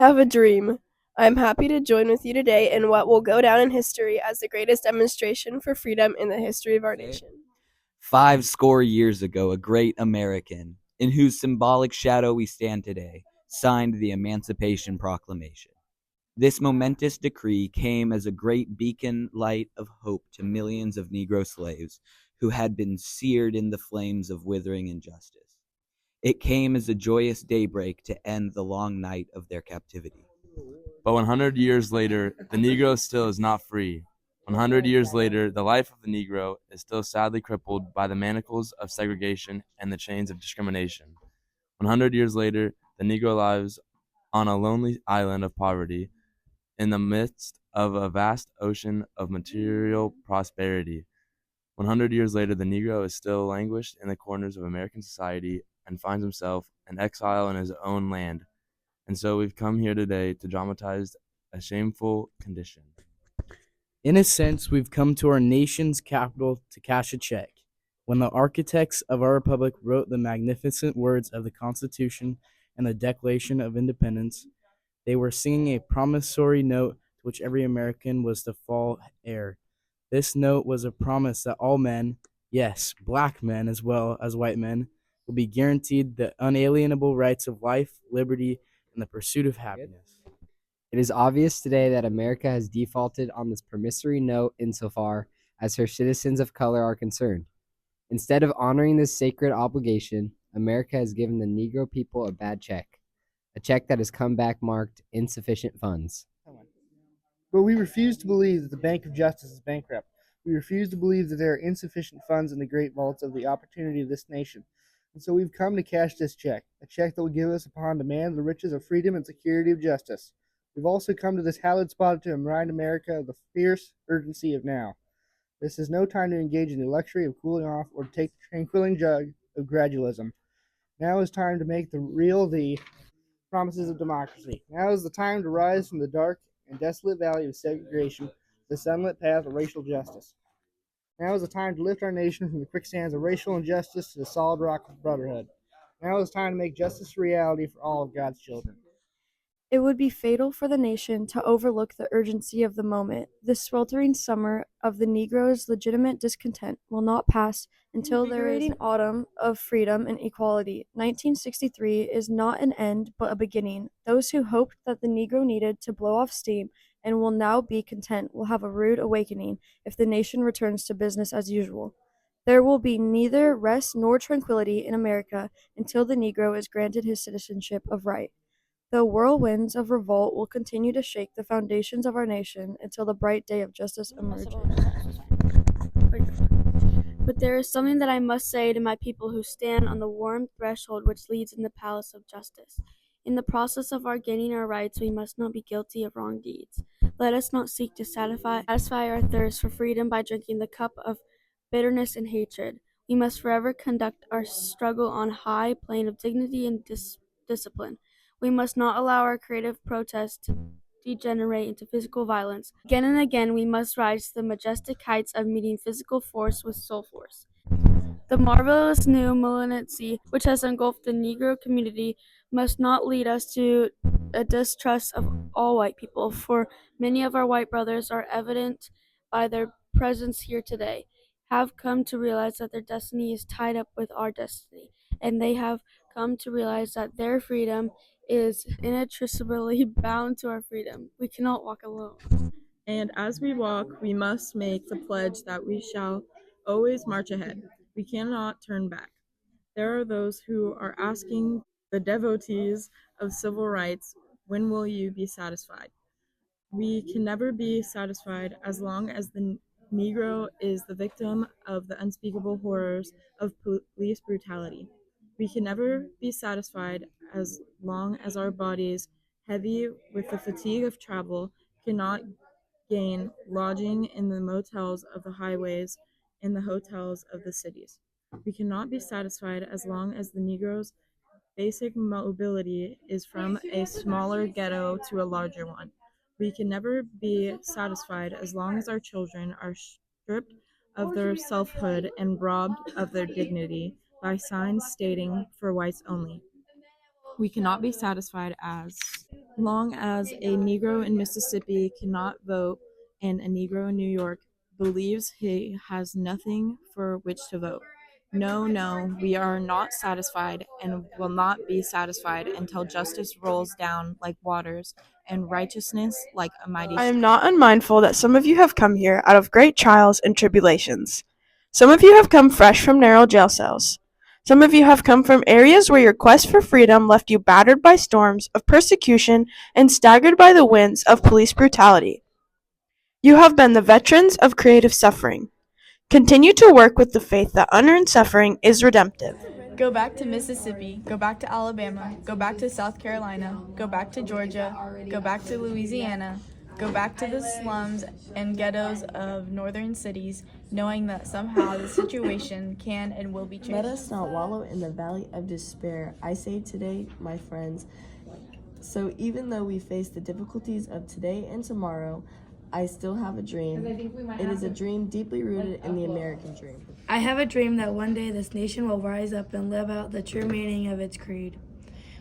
Have a dream. I'm happy to join with you today in what will go down in history as the greatest demonstration for freedom in the history of our nation. 50 years ago, a great American, in whose symbolic shadow we stand today, signed the Emancipation Proclamation. This momentous decree came as a great beacon light of hope to millions of Negro slaves who had been seared in the flames of withering injustice. It came as a joyous daybreak to end the long night of their captivity. But 100 years later, the Negro still is not free. 100 years later, the life of the Negro is still sadly crippled by the manacles of segregation and the chains of discrimination. 100 years later, the Negro lives on a lonely island of poverty in the midst of a vast ocean of material prosperity. 100 years later, the Negro is still languished in the corners of American society and finds himself an exile in his own land. And so we've come here today to dramatize a shameful condition. In a sense, we've come to our nation's capital to cash a check. When the architects of our republic wrote the magnificent words of the Constitution and the Declaration of Independence, they were singing a promissory note to which every American was to fall heir. This note was a promise that all men, yes, black men as well as white men, will be guaranteed the unalienable rights of life, liberty, and the pursuit of happiness. It is obvious today that America has defaulted on this promissory note insofar as her citizens of color are concerned. Instead of honoring this sacred obligation, America has given the Negro people a bad check, a check that has come back marked insufficient funds. But we refuse to believe that the Bank of Justice is bankrupt. We refuse to believe that there are insufficient funds in the great vaults of the opportunity of this nation. And so we've come to cash this check, a check that will give us upon demand the riches of freedom and security of justice. We've also come to this hallowed spot to remind America of the fierce urgency of now. This is no time to engage in the luxury of cooling off or to take the tranquilizing drug of gradualism. Now is time to make the real the promises of democracy. Now is the time to rise from the dark and desolate valley of segregation to the sunlit path of racial justice. Now is the time to lift our nation from the quicksands of racial injustice to the solid rock of brotherhood. Now is time to make justice a reality for all of God's children. It would be fatal for the nation to overlook the urgency of the moment. The sweltering summer of the Negro's legitimate discontent will not pass until there is an autumn of freedom and equality. 1963 is not an end, but a beginning. Those who hoped that the Negro needed to blow off steam and will now be content will have a rude awakening if the nation returns to business as usual. There will be neither rest nor tranquility in America until the Negro is granted his citizenship of right. The whirlwinds of revolt will continue to shake the foundations of our nation until the bright day of justice emerges. But there is something that I must say to my people who stand on the warm threshold which leads in the palace of justice. In the process of our gaining our rights, we must not be guilty of wrong deeds. Let us not seek to satisfy our thirst for freedom by drinking the cup of bitterness and hatred. We must forever conduct our struggle on a high plane of dignity and discipline. We must not allow our creative protest to degenerate into physical violence. Again and again, we must rise to the majestic heights of meeting physical force with soul force. The marvelous new malignancy which has engulfed the Negro community must not lead us to a distrust of all white people, for many of our white brothers are evident by their presence here today, have come to realize that their destiny is tied up with our destiny, and they have come to realize that their freedom is inextricably bound to our freedom. We cannot walk alone. And as we walk, we must make the pledge that we shall always march ahead. We cannot turn back. There are those who are asking the devotees of civil rights, when will you be satisfied? We can never be satisfied as long as the Negro is the victim of the unspeakable horrors of police brutality. We can never be satisfied as long as our bodies, heavy with the fatigue of travel, cannot gain lodging in the motels of the highways and the hotels of the cities. We cannot be satisfied as long as the Negro's basic mobility is from a smaller ghetto to a larger one. We can never be satisfied as long as our children are stripped of their selfhood and robbed of their dignity by signs stating for whites only. We cannot be satisfied as long as a Negro in Mississippi cannot vote and a Negro in New York believes he has nothing for which to vote. No, no, we are not satisfied and will not be satisfied until justice rolls down like waters and righteousness like a mighty I am not unmindful that some of you have come here out of great trials and tribulations. Some of you have come fresh from narrow jail cells. Some of you have come from areas where your quest for freedom left you battered by storms of persecution and staggered by the winds of police brutality. You have been the veterans of creative suffering. Continue to work with the faith that unearned suffering is redemptive. Go back to Mississippi, go back to Alabama, go back to South Carolina, go back to Georgia, go back to Louisiana, go back to the slums and ghettos of northern cities, knowing that somehow the situation can and will be changed. Let us not wallow in the valley of despair. I say today, my friends, so even though we face the difficulties of today and tomorrow, I still have a dream. It is a dream deeply rooted in the American dream. I have a dream that one day this nation will rise up and live out the true meaning of its creed.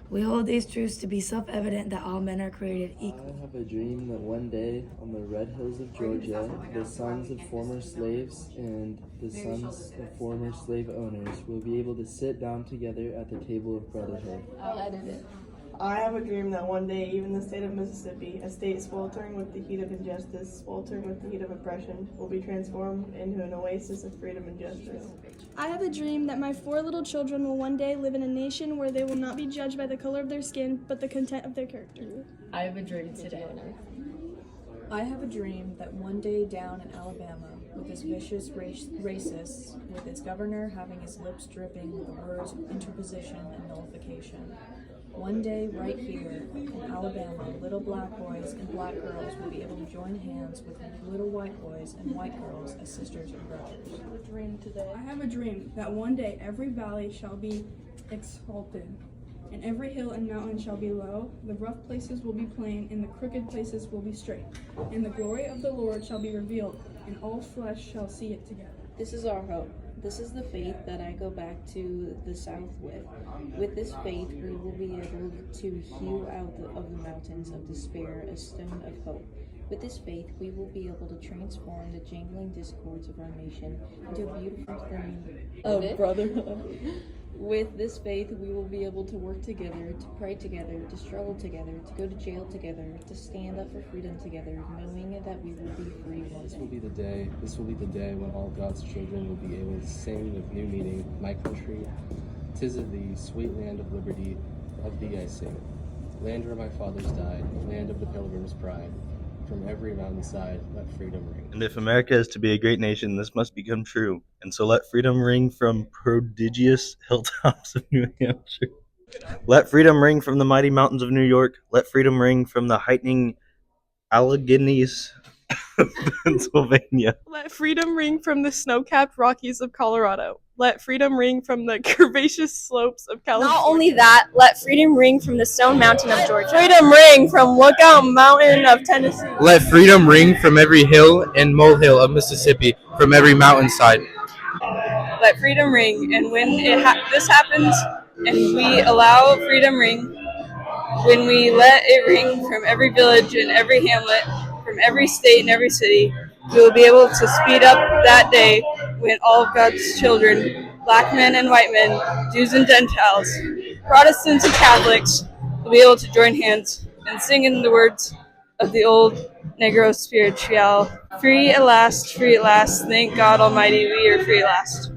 We hold these truths to be self-evident that all men are created equal. I have a dream that one day on the red hills of Georgia, the sons of former slaves and the sons of former slave owners will be able to sit down together at the table of brotherhood. I'll edit it. I have a dream that one day even the state of Mississippi, a state sweltering with the heat of injustice, sweltering with the heat of oppression, will be transformed into an oasis of freedom and justice. I have a dream that my 4 little children will one day live in a nation where they will not be judged by the color of their skin, but the content of their character. I have a dream today. I have a dream that one day down in Alabama, with its vicious racists, with its governor having his lips dripping with the words interposition and nullification, one day, right here in Alabama, little black boys and black girls will be able to join hands with little white boys and white girls as sisters and brothers. I have a dream today. I have a dream that one day every valley shall be exalted, and every hill and mountain shall be low. The rough places will be plain, and the crooked places will be straight. And the glory of the Lord shall be revealed, and all flesh shall see it together. This is our hope. This is the faith that I go back to the South with. With this faith, we will be able to hew out of the mountains of despair a stone of hope. With this faith, we will be able to transform the jangling discords of our nation into a beautiful thing of brotherhood. With this faith, we will be able to work together, to pray together, to struggle together, to go to jail together, to stand up for freedom together, knowing that we will be free once. This will be the day when all God's children will be able to sing with new meaning, my country, 'tis of thee, sweet land of liberty, of thee I sing. Land where my fathers died, land of the pilgrim's pride. From every mountainside, let freedom ring. And if America is to be a great nation, this must become true. And so let freedom ring from prodigious hilltops of New Hampshire. Let freedom ring from the mighty mountains of New York. Let freedom ring from the heightening Alleghenies of Pennsylvania. Let freedom ring from the snow-capped Rockies of Colorado. Let freedom ring from the curvaceous slopes of California. Not only that, let freedom ring from the Stone Mountain of Georgia. Freedom ring from Lookout Mountain of Tennessee. Let freedom ring from every hill and molehill of Mississippi, from every mountainside. Let freedom ring, and when this happens, and we allow freedom ring, when we let it ring from every village and every hamlet, from every state and every city, we will be able to speed up that day when all of God's children, black men and white men, Jews and Gentiles, Protestants and Catholics, will be able to join hands and sing in the words of the old Negro spiritual. Free at last, thank God Almighty, we are free at last.